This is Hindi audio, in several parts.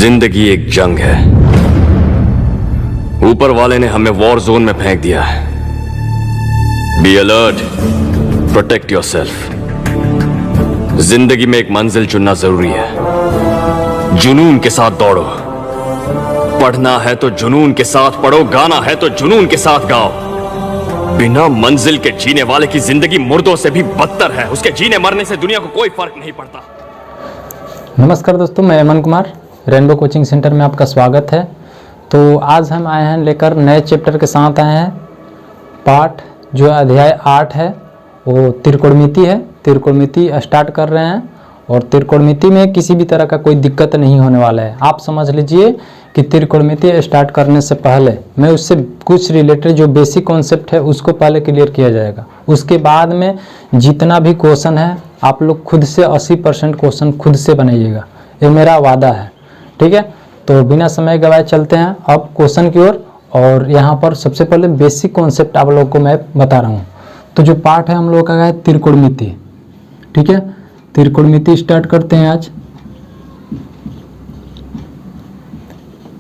जिंदगी एक जंग है। ऊपर वाले ने हमें वॉर जोन में फेंक दिया है। Be alert, protect yourself. जिंदगी में एक मंजिल चुनना जरूरी है। जुनून के साथ दौड़ो। पढ़ना है तो जुनून के साथ पढ़ो, गाना है तो जुनून के साथ गाओ। बिना मंजिल के जीने वाले की जिंदगी मुर्दों से भी बदतर है। उसके जीने मरने से दुनिया को कोई फर्क नहीं पड़ता। नमस्कार दोस्तों, मैं Aman Kumar, rainbow coaching centre में आपका स्वागत है। तो आज हम आए हैं लेकर नए चैप्टर के साथ आए हैं। पाठ जो अध्याय 8 है वो त्रिकोणमिति है। त्रिकोणमिति स्टार्ट कर रहे हैं और त्रिकोणमिति में किसी भी तरह का कोई दिक्कत नहीं होने वाला है। आप समझ लीजिए कि त्रिकोणमिति स्टार्ट करने से पहले मैं उससे कुछ रिलेटेड जो बेसिक कॉन्सेप्ट है उसको पहले क्लियर किया जाएगा। उसके बाद में जितना भी क्वेश्चन है आप लोग खुद से 80% क्वेश्चन खुद से बनाइएगा, ये मेरा वादा है। ठीक है, तो बिना समय गवाए चलते हैं अब क्वेश्चन की ओर। और यहाँ पर सबसे पहले बेसिक कॉन्सेप्ट आप लोगों को मैं बता रहा हूँ। तो जो पार्ट है हम लोगों का है त्रिकोणमिति। ठीक है, त्रिकोणमिति स्टार्ट करते हैं आज।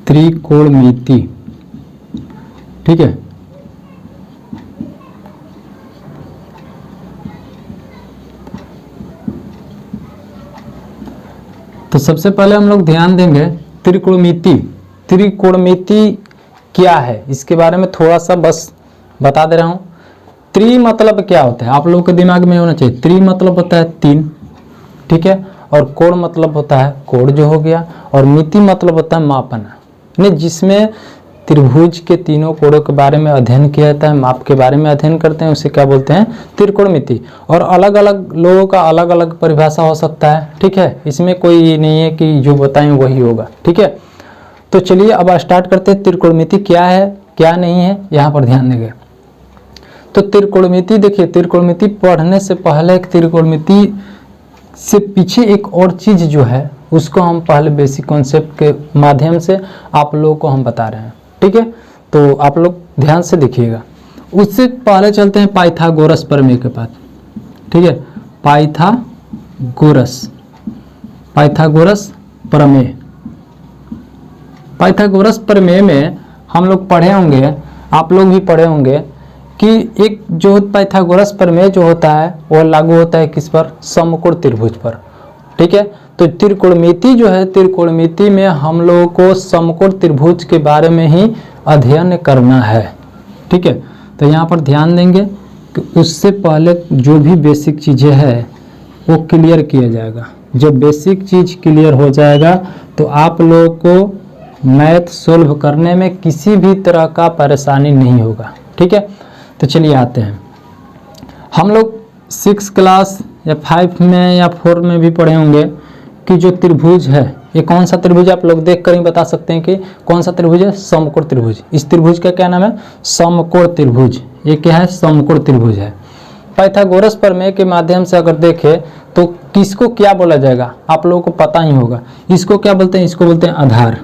त्रिकोणमिति, ठीक है। तो सबसे पहले हम लोग ध्यान देंगे त्रिकोणमिति। त्रिकोणमिति क्या है इसके बारे में थोड़ा सा बस बता दे रहा हूँ। त्रि मतलब क्या होता है आप लोगों के दिमाग में होना चाहिए। त्रि मतलब होता है 3, ठीक है। और कोण मतलब होता है कोण जो हो गया। और मिति मतलब होता है मापन, यानी जिसमें त्रिभुज के तीनों कोणों के बारे में अध्ययन किया जाता है, माप के बारे में अध्ययन करते हैं, उसे क्या बोलते हैं? त्रिकोणमिति। और अलग अलग लोगों का अलग अलग परिभाषा हो सकता है, ठीक है। इसमें कोई नहीं है कि जो बताएं वही होगा, ठीक है। तो चलिए अब स्टार्ट करते हैं। त्रिकोणमिति क्या है क्या नहीं है यहाँ पर ध्यान देंगे। तो त्रिकोणमिति देखिए, त्रिकोणमिति पढ़ने से पहले एक त्रिकोणमिति से पीछे एक और चीज जो है उसको हम पहले बेसिक कॉन्सेप्ट के माध्यम से आप लोगों को हम बता रहे हैं, ठीक है। तो आप लोग ध्यान से देखिएगा। उससे पहले चलते हैं पाइथागोरस प्रमेय के पास, ठीक है। पाइथागोरस प्रमेय। पाइथागोरस प्रमेय में हम लोग पढ़े होंगे, आप लोग भी पढ़े होंगे कि एक जो पाइथागोरस प्रमेय जो होता है वो लागू होता है किस पर? समकोण त्रिभुज पर, ठीक है। तो त्रिकोणमिति जो है, त्रिकोणमिति में हम लोगों को समकोण त्रिभुज के बारे में ही अध्ययन करना है, ठीक है। तो यहाँ पर ध्यान देंगे कि उससे पहले जो भी बेसिक चीज़ें हैं वो क्लियर किया जाएगा। जब बेसिक चीज़ क्लियर हो जाएगा तो आप लोगों को मैथ सोल्व करने में किसी भी तरह का परेशानी नहीं होगा, ठीक है। तो चलिए आते हैं। हम लोग 6 क्लास या 5 में या 4 में भी पढ़े होंगे कि जो त्रिभुज है ये कौन सा त्रिभुज आप लोग देख कर ही बता सकते हैं कि कौन सा त्रिभुज है? समकोण त्रिभुज। इस त्रिभुज का क्या नाम है? समकोण त्रिभुज। ये क्या है? समकोण त्रिभुज है। पाइथागोरस प्रमेय के माध्यम से अगर देखें तो किसको क्या बोला जाएगा आप लोगों को पता ही होगा। इसको क्या बोलते हैं? इसको बोलते हैं आधार।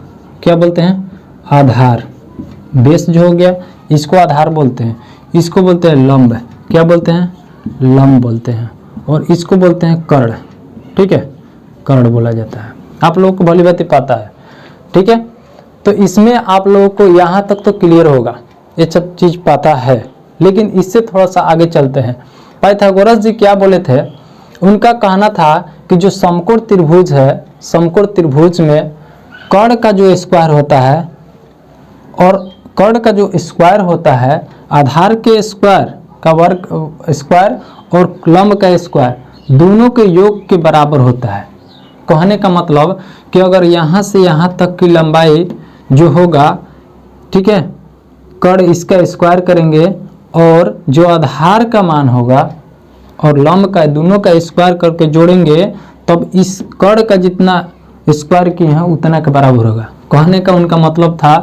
क्या बोलते हैं? आधार। बेस जो हो गया इसको आधार बोलते हैं। इसको बोलते हैं लंब। क्या बोलते हैं? लंब बोलते हैं। और इसको बोलते हैं कर्ण, ठीक है। कर्ण बोला जाता है। आप लोगों को भली भांति पता है, ठीक है। तो इसमें आप लोगों को यहाँ तक तो क्लियर होगा, ये सब चीज़ पता है। लेकिन इससे थोड़ा सा आगे चलते हैं। पाइथागोरस जी क्या बोले थे? उनका कहना था कि जो समकोण त्रिभुज है, समकोण त्रिभुज में कर्ण का जो स्क्वायर होता है और कर्ण का जो स्क्वायर होता है आधार के स्क्वायर का वर्ग स्क्वायर और लंब का स्क्वायर दोनों के योग के बराबर होता है। कहने का मतलब कि अगर यहाँ से यहाँ तक की लंबाई जो होगा, ठीक है, कर्ण इसका स्क्वायर करेंगे और जो आधार का मान होगा और लंब का दोनों का स्क्वायर करके जोड़ेंगे तब इस कर्ण का जितना स्क्वायर किए हैं उतना के बराबर होगा। कहने का उनका मतलब था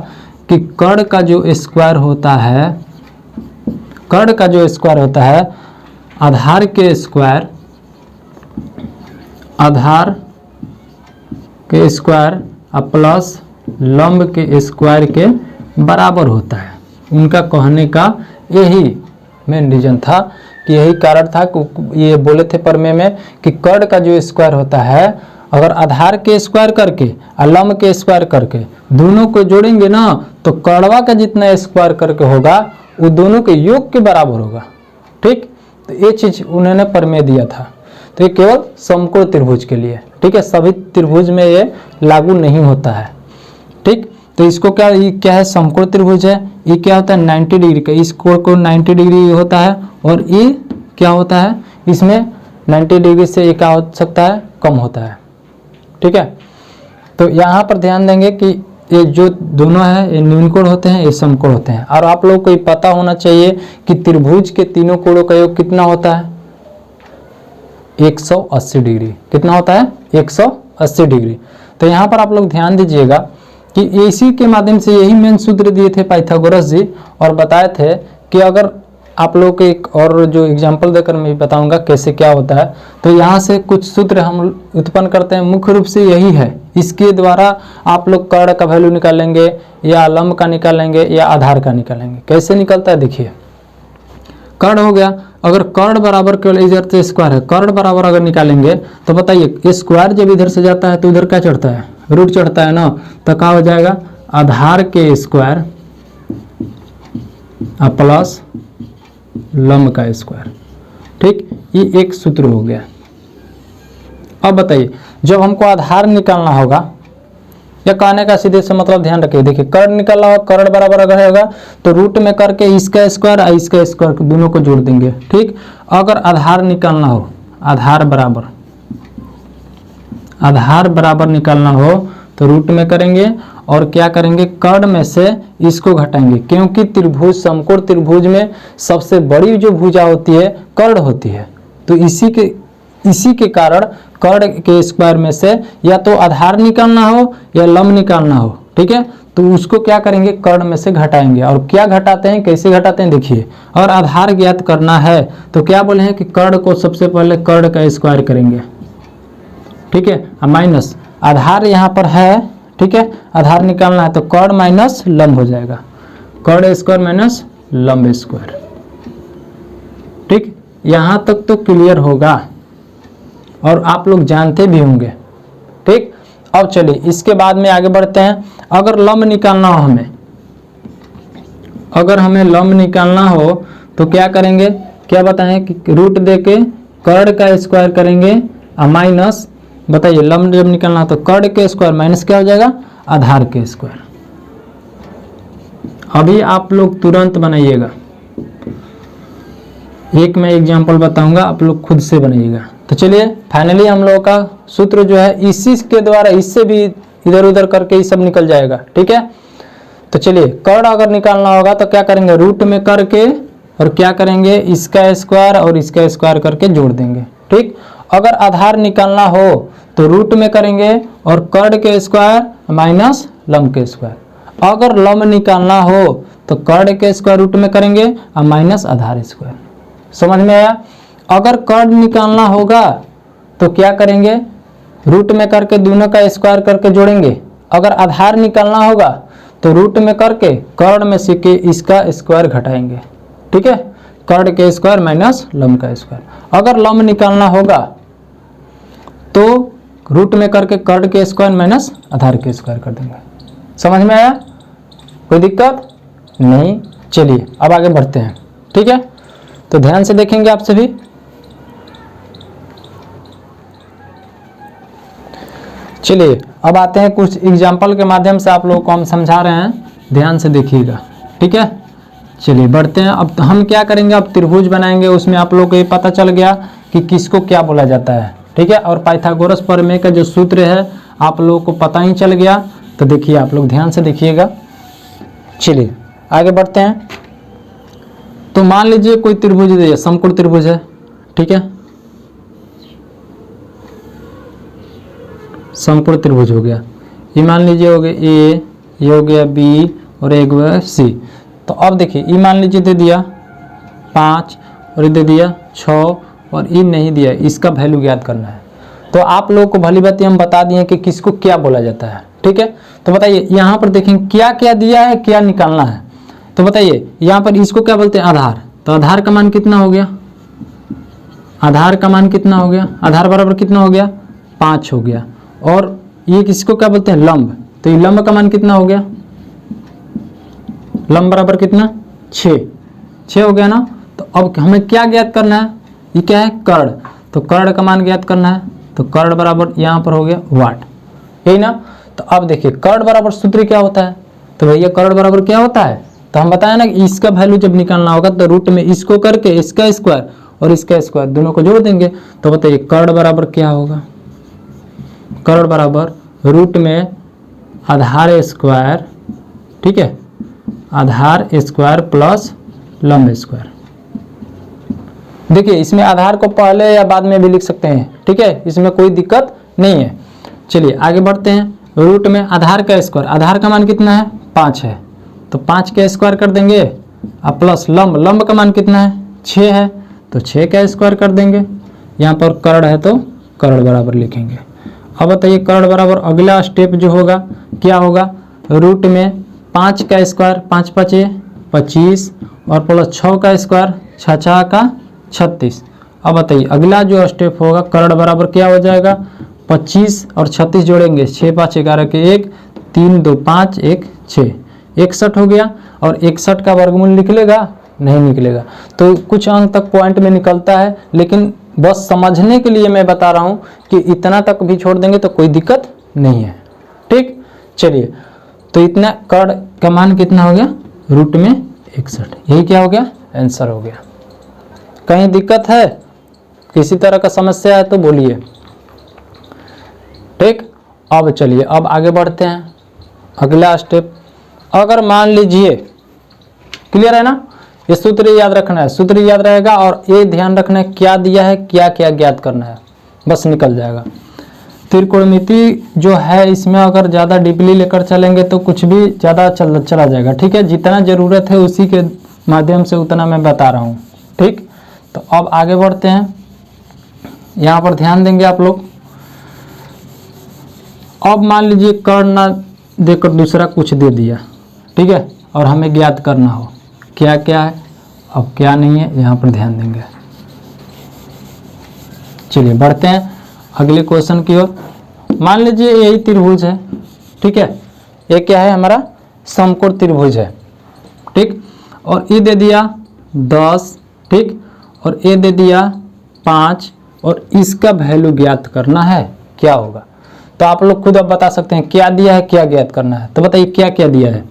कि कर्ण का जो स्क्वायर होता है, कर्ण का जो स्क्वायर होता है आधार के स्क्वायर, आधार के स्क्वायर प्लस लंब के स्क्वायर के बराबर होता है। उनका कहने का यही मेन रीजन था कि यही कारण था कि ये बोले थे प्रमेय में कि कर्ण का जो स्क्वायर होता है अगर आधार के स्क्वायर करके और लंब के स्क्वायर करके दोनों को जोड़ेंगे ना तो कर्णवा का जितना स्क्वायर करके होगा वो दोनों के योग के बराबर होगा। ठीक, तो ये चीज उन्होंने प्रमेय दिया था। तो ये केवल समकोण त्रिभुज के लिए, ठीक है, सभी त्रिभुज में ये लागू नहीं होता है। ठीक, तो इसको क्या, ये क्या है, समकोण त्रिभुज है, ये क्या होता है 90 डिग्री का, इस कोण को 90 डिग्री होता है और ये क्या होता है, इसमें 90 डिग्री से ये क्या हो सकता है, कम होता है। ठीक है, तो यहाँ पर ध्यान देंगे कि ये जो दोनों है ये न्यून कोण होते हैं, ये समकोण होते हैं। और आप लोगों को ये पता होना चाहिए कि त्रिभुज के तीनों कोणों का योग कितना होता है, 180 डिग्री। कितना होता है, 180 डिग्री। तो यहाँ पर आप लोग ध्यान दीजिएगा कि इसी के माध्यम से यही मेन सूत्र दिए थे पाइथागोरस जी और बताए थे कि अगर आप लोग को एक और जो एग्जांपल देकर मैं बताऊंगा कैसे क्या होता है। तो यहाँ से कुछ सूत्र हम उत्पन्न करते हैं, मुख्य रूप से यही है। इसके द्वारा आप लोग कर्ण का वैल्यू निकालेंगे या लंब का निकालेंगे या आधार का निकालेंगे। कैसे निकलता है देखिए, कर्ण हो गया, अगर कर्ण बराबर केवल इधर से स्क्वायर है, कर्ण बराबर अगर निकालेंगे तो बताइए स्क्वायर जब इधर से जाता है तो उधर क्या चढ़ता है, रूट चढ़ता है ना, तो क्या हो जाएगा आधार के स्क्वायर प्लस लंब का स्क्वायर। ठीक, ये एक सूत्र हो गया। अब बताइए जब हमको आधार निकालना होगा, या कहने का सीधे से मतलब ध्यान रखिए, देखिए कर्ण निकालना होगा, कर्ण बराबर अगर होगा तो रूट में करके इसका स्क्वायर और इसका स्क्वायर दोनों को जोड़ देंगे। ठीक, अगर आधार निकालना हो, आधार बराबर निकालना हो तो रूट में करेंगे और क्या करेंगे, कर्ण में से इसको घटाएंगे, क्योंकि त्रिभुज, समकोण त्रिभुज में सबसे बड़ी जो भुजा होती है कर्ण होती है। तो इसी के कारण कर्ण के स्क्वायर में से या तो आधार निकालना हो या लंब निकालना हो, ठीक है, तो उसको क्या करेंगे, कर्ण में से घटाएंगे। और क्या घटाते हैं, कैसे घटाते हैं देखिए, और आधार ज्ञात करना है तो क्या बोले हैं कि कर्ण को सबसे पहले कर्ण का स्क्वायर करेंगे, ठीक है, माइनस आधार यहाँ पर है, ठीक है, आधार निकालना है तो कर्ण माइनस लंब हो जाएगा, कर्ण स्क्वायर माइनस लंब स्क्वायर। ठीक, यहां तक तो क्लियर होगा और आप लोग जानते भी होंगे। ठीक, अब चलिए इसके बाद में आगे बढ़ते हैं। अगर लंब निकालना हो हमें, अगर हमें लंब निकालना हो तो क्या करेंगे, क्या बताएं कि रूट देके कर्ण का स्क्वायर करेंगे और माइनस, बताइए लंब जब निकालना हो तो कर्ण के स्क्वायर माइनस क्या हो जाएगा, आधार के स्क्वायर। अभी आप लोग तुरंत बनाइएगा, एक मैं एग्जांपल बताऊंगा, आप लोग खुद से बनाइएगा। तो चलिए फाइनली हम लोगों का सूत्र जो है इसी के द्वारा, इससे भी इधर उधर करके ये सब निकल जाएगा। ठीक है, तो चलिए कर्ण अगर निकालना होगा तो क्या करेंगे, रूट में करके और क्या करेंगे, इसका स्क्वायर और इसका स्क्वायर करके जोड़ देंगे। ठीक, अगर आधार निकालना हो तो रूट में करेंगे और कर्ण के स्क्वायर माइनस लंब के स्क्वायर। अगर लंब निकालना हो तो कर्ण के स्क्वायर रूट में करेंगे और माइनस आधार स्क्वायर। समझ में आया। अगर कर्ण निकालना होगा तो क्या करेंगे, रूट में करके दोनों का स्क्वायर करके जोड़ेंगे। अगर आधार निकालना होगा तो रूट में करके कर्ण में से के इसका स्क्वायर घटाएंगे। ठीक है, कर्ण के स्क्वायर माइनस लंब का स्क्वायर। अगर लंब निकालना होगा तो रूट में करके कर्ण के स्क्वायर माइनस आधार के स्क्वायर कर देंगे। समझ में आया, कोई दिक्कत नहीं। चलिए अब आगे बढ़ते हैं। ठीक है, तो ध्यान से देखेंगे आप सभी। चलिए अब आते हैं कुछ एग्जाम्पल के माध्यम से आप लोगों को हम समझा रहे हैं, ध्यान से देखिएगा। ठीक है, चलिए बढ़ते हैं। अब हम क्या करेंगे, अब त्रिभुज बनाएंगे, उसमें आप लोगों को ये पता चल गया कि किसको क्या बोला जाता है। ठीक है, और पाइथागोरस प्रमेय का जो सूत्र है आप लोगों को पता ही चल गया। तो देखिए आप लोग ध्यान से देखिएगा। चलिए आगे बढ़ते हैं। तो मान लीजिए कोई त्रिभुज दिया, समकोण त्रिभुज है। ठीक है, समकोण त्रिभुज हो गया, ये मान लीजिए हो गया ए, ये हो गया बी और एक है सी। तो अब देखिए ई मान लीजिए दे दिया 5 और ये दे दिया 6 और ई नहीं दिया, इसका वैल्यू ज्ञात करना है। तो आप लोगों को भली बात हम बता दिए कि किसको क्या बोला जाता है, ठीक है। तो बताइए यहाँ पर देखें क्या क्या दिया है, क्या निकालना है। तो बताइए यहाँ पर इसको क्या बोलते हैं, आधार। तो आधार का मान कितना हो गया, आधार का मान कितना हो गया, आधार बराबर कितना हो गया 5 हो गया। और ये किसको क्या बोलते हैं, लंब। तो ये लंब का मान कितना हो गया, लंब बराबर कितना 6 हो गया ना। तो अब हमें क्या ज्ञात करना है, ये क्या है कर्ण। तो कर्ण का मान ज्ञात करना है। तो कर्ण बराबर यहाँ पर हो गया वाट, यही ना। तो अब देखिए कर्ण बराबर सूत्र क्या होता है। तो भैया कर्ण बराबर क्या होता है, तो हम बताया ना कि इसका वैल्यू जब निकालना होगा तो रूट में इसको करके इसका स्क्वायर और इसका स्क्वायर दोनों को जोड़ देंगे। तो बताइए कर्ण बराबर क्या होगा, कर्ण बराबर रूट में आधार स्क्वायर, ठीक है, आधार स्क्वायर प्लस लंब स्क्वायर। देखिए इसमें आधार को पहले या बाद में भी लिख सकते हैं, ठीक है, इसमें कोई दिक्कत नहीं है। चलिए आगे बढ़ते हैं। रूट में आधार का स्क्वायर, आधार का मान कितना है 5 है, तो 5 का स्क्वायर कर देंगे और प्लस लंब, लंब का मान कितना है 6 है, तो 6 का स्क्वायर कर देंगे। यहाँ पर कर्ण है तो कर्ण बराबर लिखेंगे। अब बताइए कर्ण बराबर अगला स्टेप जो होगा क्या होगा, रूट में 5 का स्क्वायर, 5 5 25 और प्लस 6 का स्क्वायर 6 6 का 36। अब बताइए अगला जो स्टेप होगा कर्ण बराबर क्या हो जाएगा, 25 और 36 जोड़ेंगे 6 5 11 के 1 3 2 5 1 6 61 हो गया। और 61 का वर्गमूल निकलेगा, नहीं निकलेगा। तो कुछ अंक तक पॉइंट में निकलता है, लेकिन बस समझने के लिए मैं बता रहा हूँ कि इतना तक भी छोड़ देंगे तो कोई दिक्कत नहीं है, ठीक। चलिए तो इतना कर्ण का मान कितना हो गया, रूट में 61, यही क्या हो गया आंसर हो गया। कहीं दिक्कत है, किसी तरह का समस्या है तो बोलिए, ठीक। अब चलिए अब आगे बढ़ते हैं। अगला स्टेप, अगर मान लीजिए, क्लियर है ना, ये सूत्र याद रखना है, सूत्र याद रहेगा और ये ध्यान रखना है क्या दिया है, क्या क्या ज्ञात करना है, बस निकल जाएगा। त्रिकोणमिति जो है इसमें अगर ज़्यादा डीपली लेकर चलेंगे तो कुछ भी ज़्यादा चला जाएगा, ठीक है। जितना ज़रूरत है उसी के माध्यम से उतना मैं बता रहा हूँ, ठीक। तो अब आगे बढ़ते हैं, यहाँ पर ध्यान देंगे आप लोग। अब मान लीजिए कर्ण ना देकर दूसरा कुछ दे दिया, ठीक है, और हमें ज्ञात करना हो क्या क्या है, अब क्या नहीं है, यहाँ पर ध्यान देंगे। चलिए बढ़ते हैं अगले क्वेश्चन की ओर। मान लीजिए यही त्रिभुज है, ठीक है, ये क्या है हमारा समकोण त्रिभुज है, ठीक। और ये दे दिया 10, ठीक, और ये दे दिया 5 और इसका वैल्यू ज्ञात करना है क्या होगा। तो आप लोग खुद अब बता सकते हैं क्या दिया है, क्या ज्ञात करना है। तो बताइए क्या क्या दिया है,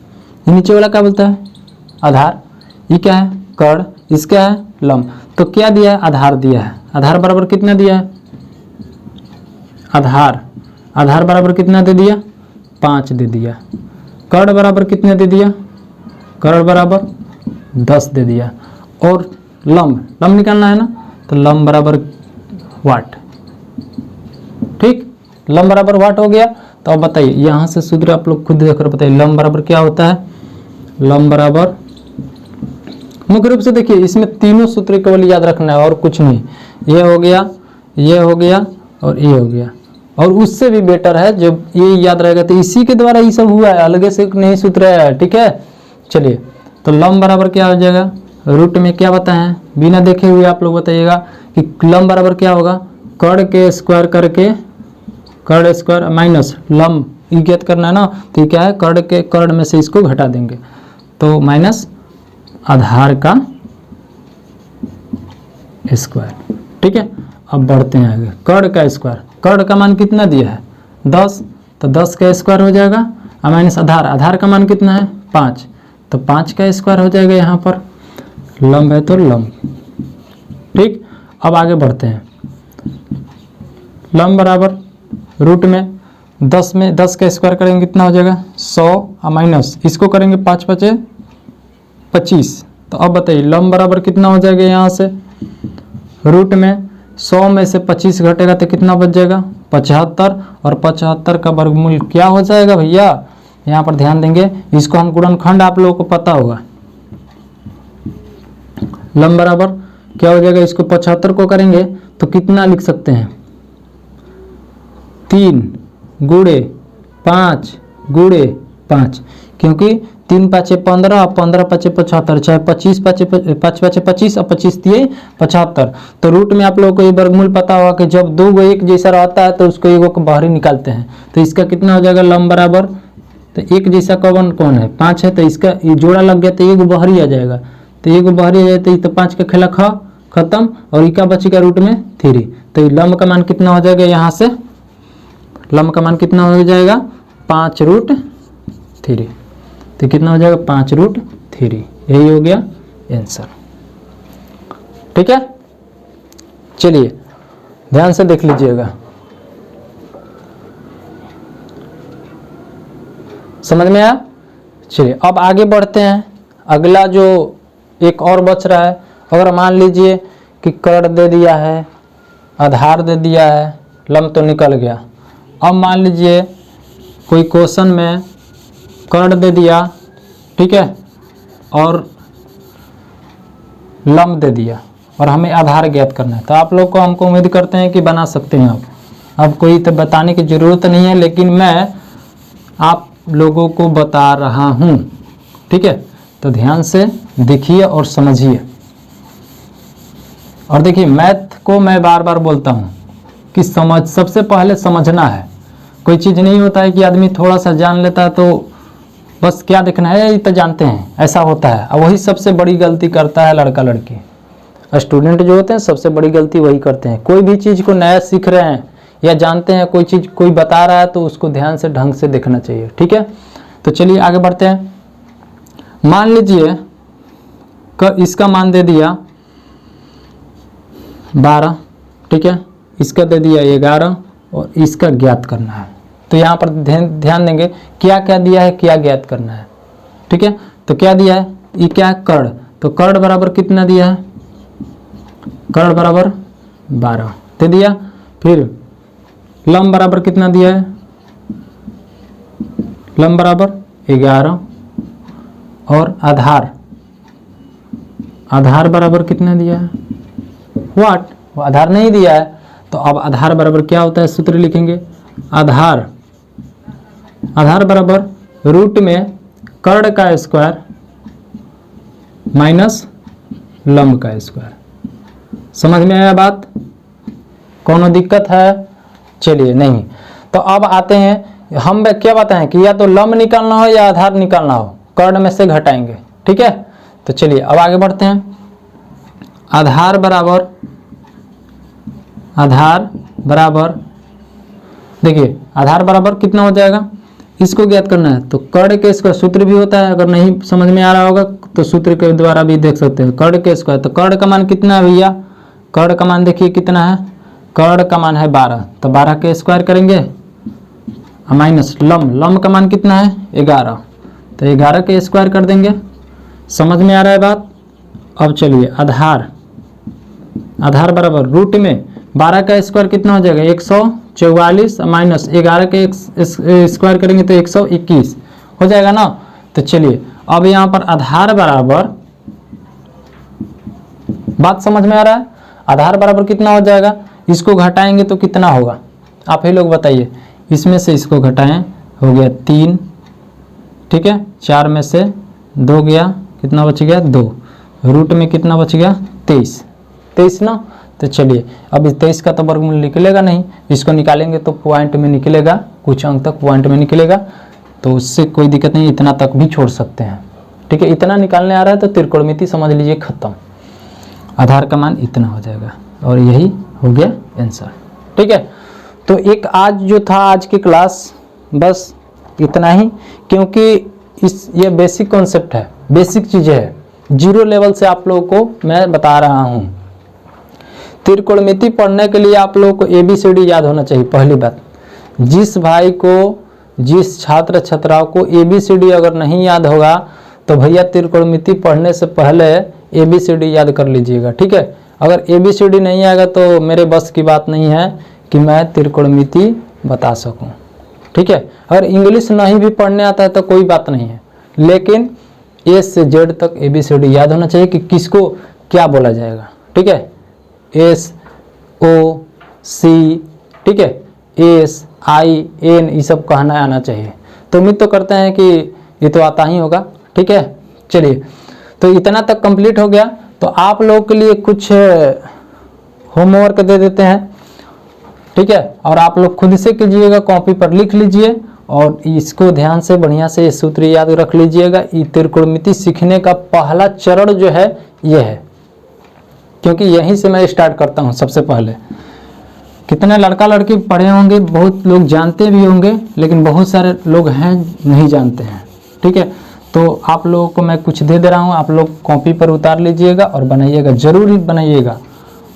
ये नीचे वाला क्या बोलता है आधार, ये क्या है कर्ण, इसका है लंब। तो क्या दिया है, आधार दिया है। आधार बराबर कितना दिया है, आधार बराबर कितना दे दिया 5 दे दिया। कर्ण बराबर कितने दे दिया, कर्ण बराबर 10 दे दिया। और लंब निकालना है ना, तो लंब बराबर वाट, ठीक, लंब बराबर वाट हो गया। तो अब बताइए यहाँ से सूत्र आप लोग खुद देखकर बताइए लंब बराबर क्या होता है। लंब बराबर मुख्य रूप से देखिए इसमें तीनों सूत्र केवल याद रखना है और कुछ नहीं। ये हो गया, ये हो गया और ये हो गया। और उससे भी बेटर है जब ये याद रहेगा तो इसी के द्वारा ये सब हुआ है, अलग से नहीं सूत्र है, ठीक है। चलिए तो लंब बराबर क्या हो जाएगा, रूट में क्या बताएं बिना देखे हुए आप लोग बताइएगा कि लंब बराबर क्या होगा, कर्ण के स्क्वायर करके कर्ण स्क्वायर माइनस लंब, ये ज्ञात करना है ना। तो ये क्या है कर्ण में से इसको घटा देंगे तो माइनस आधार का स्क्वायर, ठीक है। अब बढ़ते हैं आगे, कर्ण का स्क्वायर, कर्ण का मान कितना दिया है 10, तो 10 का स्क्वायर हो जाएगा और माइनस आधार का मान कितना है 5, तो 5 का स्क्वायर हो जाएगा। यहाँ पर लंब है तो लंब, ठीक। अब आगे बढ़ते हैं, लंब बराबर रूट में 10 का स्क्वायर करेंगे कितना हो जाएगा 100 और माइनस इसको करेंगे 5 5 25। तो अब बताइए लंब बराबर कितना हो जाएगा, यहाँ से रूट में 100 में से 25 घटेगा तो कितना बच जाएगा 75, और 75 का वर्गमूल क्या हो जाएगा भैया यहाँ पर ध्यान देंगे, इसको हम गुणनखंड आप लोगों को पता होगा। लंब बराबर क्या हो जाएगा, इसको 75 को करेंगे तो कितना लिख सकते हैं, 3 गुणे 5 गुणे 5, क्योंकि 3 पाँचे 15 और 15 पाँचे 75, चाहे 25 पाँचे 25 और 25 दिए 75। तो रूट में आप लोगों को ये वर्गमूल पता होगा कि जब दो गो एक जैसा रहता है तो उसको एक को बाहरी निकालते हैं। तो इसका कितना हो जाएगा लंब बराबर, तो एक जैसा कौन कौन है 5 है, तो इसका ये जोड़ा लग गया तो एक बाहरी आ जाएगा, तो एक बाहरी आ जाए तो 5 का खेला खत्म और इका बचेगा रूट में 3। तो लंब का मान कितना हो जाएगा, यहाँ से लंब का मान कितना हो जाएगा 5√3। तो कितना हो जाएगा 5√3, यही हो गया आंसर। ठीक है, चलिए ध्यान से देख लीजिएगा, समझ में आया। चलिए अब आगे बढ़ते हैं। अगला जो एक और बच रहा है, अगर मान लीजिए कि कर्ण दे दिया है, आधार दे दिया है, लंब तो निकल गया। अब मान लीजिए कोई क्वेश्चन में कर्ण दे दिया, ठीक है, और लंब दे दिया और हमें आधार ज्ञात करना है। तो आप लोग को हमको उम्मीद करते हैं कि बना सकते हैं आप। अब कोई तो बताने की ज़रूरत नहीं है, लेकिन मैं आप लोगों को बता रहा हूँ, ठीक है। तो ध्यान से देखिए और समझिए। और देखिए मैथ को मैं बार बार बोलता हूँ कि सबसे पहले समझना है। कोई चीज़ नहीं होता है कि आदमी थोड़ा सा जान लेता है तो बस क्या देखना है ये तो जानते हैं, ऐसा होता है। और वही सबसे बड़ी गलती करता है लड़का लड़की, स्टूडेंट जो होते हैं सबसे बड़ी गलती वही करते हैं। कोई भी चीज़ को नया सीख रहे हैं या जानते हैं, कोई चीज़ कोई बता रहा है तो उसको ध्यान से ढंग से देखना चाहिए, ठीक है। तो चलिए आगे बढ़ते हैं। मान लीजिए इसका मान दे दिया 12, ठीक है, इसका दे दिया 11 और इसका ज्ञात करना है। तो यहाँ पर ध्यान देंगे क्या क्या दिया है, क्या ज्ञात करना है, ठीक है। तो क्या दिया है, ये क्या है कर्ण, तो कर्ण बराबर कितना दिया है, कर्ण बराबर 12 दे दिया। फिर लंब बराबर कितना दिया है, लंब बराबर 11 और आधार बराबर कितना दिया है, व्हाट, वो आधार नहीं दिया है। तो अब आधार बराबर क्या होता है, सूत्र लिखेंगे, आधार बराबर रूट में कर्ण का स्क्वायर माइनस लंब का स्क्वायर। समझ में आया बात, कोनो दिक्कत है? चलिए नहीं। तो अब आते हैं, हम क्या बताएं कि या तो लंब निकालना हो या आधार निकालना हो, कर्ण में से घटाएंगे, ठीक है। तो चलिए अब आगे बढ़ते हैं। आधार बराबर देखिए आधार बराबर कितना हो जाएगा, इसको ज्ञात करना है। तो कर्ण के स्क्वायर सूत्र भी होता है, अगर नहीं समझ में आ रहा होगा तो सूत्र के द्वारा भी देख सकते हैं। कर्ण के स्क्वायर, तो कर्ण का मान कितना है भैया, कर्ण का मान देखिए कितना है, कर्ण का मान है 12, तो 12 के स्क्वायर करेंगे माइनस लंब का मान कितना है 11, तो 11 के स्क्वायर कर देंगे। समझ में आ रहा है बात। अब चलिए आधार बराबर रूट में 12 का स्क्वायर कितना हो जाएगा 144 माइनस 11 के स्क्वायर करेंगे तो 121 हो जाएगा ना। तो चलिए अब यहाँ पर आधार बराबर, बात समझ में आ रहा है, आधार बराबर कितना हो जाएगा, इसको घटाएंगे तो कितना होगा आप ही लोग बताइए। इसमें से इसको घटाएं, हो गया 3, ठीक है, 4 में से 2 गया, कितना बच गया 2, रूट में कितना बच गया 23 ना। तो चलिए अब इस 23 का तो वर्गमूल निकलेगा नहीं, इसको निकालेंगे तो पॉइंट में निकलेगा, कुछ अंक तक पॉइंट में निकलेगा, तो उससे कोई दिक्कत नहीं, इतना तक भी छोड़ सकते हैं, ठीक है। इतना निकालने आ रहा है तो त्रिकोणमिति समझ लीजिए खत्म, आधार का मान इतना हो जाएगा और यही हो गया आंसर, ठीक है। तो एक आज जो था आज की क्लास बस इतना ही, क्योंकि ये बेसिक कॉन्सेप्ट है, बेसिक चीज़ें है, जीरो लेवल से आप लोगों को मैं बता रहा हूँ। त्रिकोणमिति पढ़ने के लिए आप लोगों को ABCD याद होना चाहिए। पहली बात, जिस भाई को, जिस छात्र छात्राओं को ABCD अगर नहीं याद होगा तो भैया त्रिकोणमिति पढ़ने से पहले ABCD याद कर लीजिएगा, ठीक है। अगर ABCD नहीं आएगा तो मेरे बस की बात नहीं है कि मैं त्रिकोणमिति बता सकूं, ठीक है। अगर इंग्लिश नहीं भी पढ़ने आता है तो कोई बात नहीं है, लेकिन ए से जेड तक ABCD याद होना चाहिए कि किसको क्या बोला जाएगा। ठीक है, SOC, ठीक है, SIN, ये सब कहना आना चाहिए। तो उम्मीद तो करते हैं कि ये तो आता ही होगा। ठीक है, चलिए तो इतना तक कंप्लीट हो गया। तो आप लोगों के लिए कुछ होमवर्क दे देते हैं। ठीक है, और आप लोग खुद से कीजिएगा, कॉपी पर लिख लीजिए और इसको ध्यान से बढ़िया से ये सूत्र याद रख लीजिएगा। ये त्रिकोणमिति सीखने का पहला चरण जो है ये है, क्योंकि यहीं से मैं स्टार्ट करता हूँ सबसे पहले। कितने लड़का लड़की पढ़े होंगे, बहुत लोग जानते भी होंगे, लेकिन बहुत सारे लोग हैं नहीं जानते हैं। ठीक है, तो आप लोगों को मैं कुछ दे रहा हूँ, आप लोग कॉपी पर उतार लीजिएगा और बनाइएगा, ज़रूर ही बनाइएगा।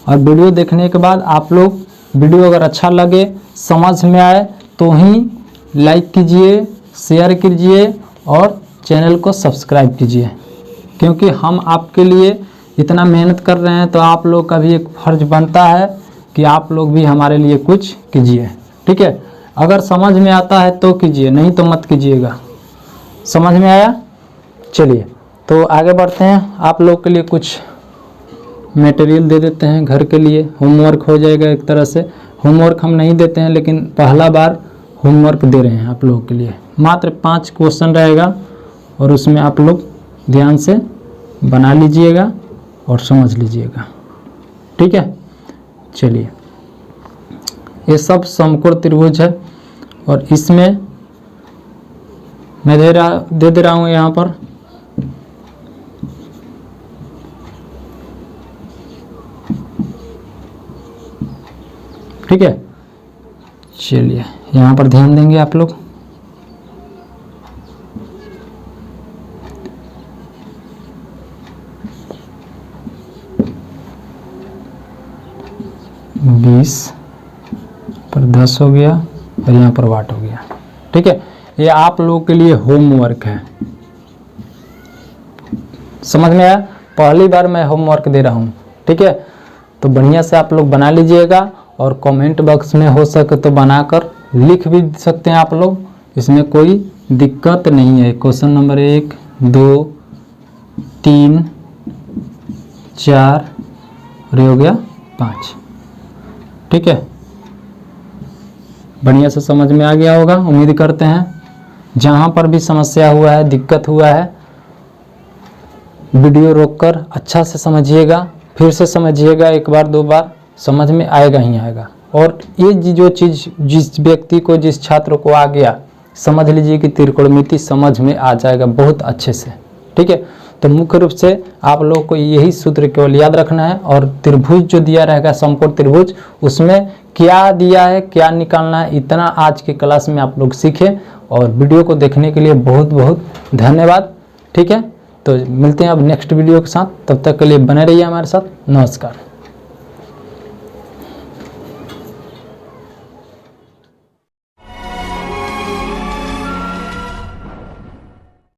और वीडियो देखने के बाद आप लोग वीडियो अगर अच्छा लगे, समझ में आए तो ही लाइक कीजिए, शेयर कीजिए और चैनल को सब्सक्राइब कीजिए, क्योंकि हम आपके लिए इतना मेहनत कर रहे हैं तो आप लोग का भी एक फर्ज बनता है कि आप लोग भी हमारे लिए कुछ कीजिए। ठीक है, अगर समझ में आता है तो कीजिए, नहीं तो मत कीजिएगा। समझ में आया? चलिए तो आगे बढ़ते हैं। आप लोग के लिए कुछ मटेरियल दे देते हैं, घर के लिए होमवर्क हो जाएगा। एक तरह से होमवर्क हम नहीं देते हैं, लेकिन पहला बार होमवर्क दे रहे हैं आप लोगों के लिए। मात्र 5 क्वेश्चन रहेगा और उसमें आप लोग ध्यान से बना लीजिएगा और समझ लीजिएगा। ठीक है, चलिए ये सब समकोण त्रिभुज है और इसमें मैं दे रहा हूँ यहाँ पर ठीक है। चलिए यहाँ पर ध्यान देंगे आप लोग। बीस पर 10 हो गया और यहाँ पर वाट हो गया। ठीक है, ये आप लोगों के लिए होमवर्क है। समझ में आया? पहली बार मैं होमवर्क दे रहा हूँ। ठीक है, तो बढ़िया से आप लोग बना लीजिएगा और कमेंट बॉक्स में हो सके तो बनाकर लिख भी सकते हैं आप लोग, इसमें कोई दिक्कत नहीं है। क्वेश्चन नंबर 1, 2, 3, 4 और ये हो गया 5। ठीक है, बढ़िया से समझ में आ गया होगा, उम्मीद करते हैं। जहाँ पर भी समस्या हुआ है, दिक्कत हुआ है, वीडियो रोककर अच्छा से समझिएगा, फिर से समझिएगा, एक बार 2 बार समझ में आएगा ही आएगा। और ये जो चीज़ जिस व्यक्ति को, जिस छात्र को आ गया, समझ लीजिए कि त्रिकोणमिति समझ में आ जाएगा बहुत अच्छे से। ठीक है, तो मुख्य रूप से आप लोगों को यही सूत्र केवल याद रखना है। और त्रिभुज जो दिया रहेगा समकोण त्रिभुज, उसमें क्या दिया है, क्या निकालना है, इतना आज के क्लास में आप लोग सीखें। और वीडियो को देखने के लिए बहुत बहुत धन्यवाद। ठीक है, तो मिलते हैं अब नेक्स्ट वीडियो के साथ, तब तक के लिए बने रहिए हमारे साथ। नमस्कार।